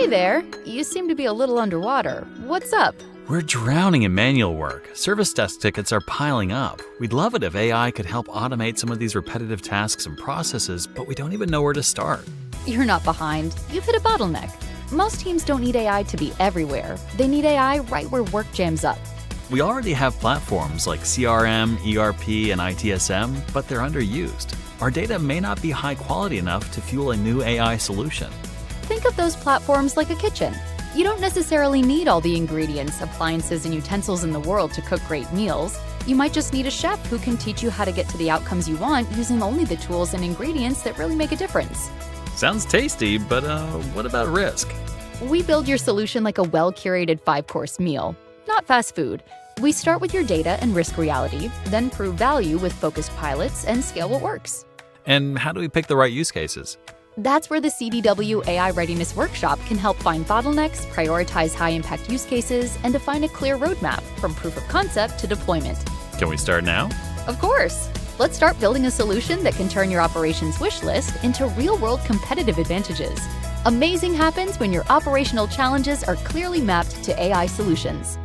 Hey there, you seem to be a little underwater. What's up? We're drowning in manual work. Service desk tickets are piling up. We'd love it if AI could help automate some of these repetitive tasks and processes, but we don't even know where to start. You're not behind. You've hit a bottleneck. Most teams don't need AI to be everywhere. They need AI right where work jams up. We already have platforms like CRM, ERP, and ITSM, but they're underused. Our data may not be high quality enough to fuel a new AI solution. Think of those platforms like a kitchen. You don't necessarily need all the ingredients, appliances, and utensils in the world to cook great meals. You might just need a chef who can teach you how to get to the outcomes you want using only the tools and ingredients that really make a difference. Sounds tasty, but what about risk? We build your solution like a well-curated 5-course meal, not fast food. We start with your data and risk reality, then prove value with focused pilots and scale what works. And how do we pick the right use cases? That's where the CDW AI Readiness Workshop can help find bottlenecks, prioritize high-impact use cases, and define a clear roadmap from proof of concept to deployment. Can we start now? Of course! Let's start building a solution that can turn your operations wish list into real-world competitive advantages. Amazing happens when your operational challenges are clearly mapped to AI solutions.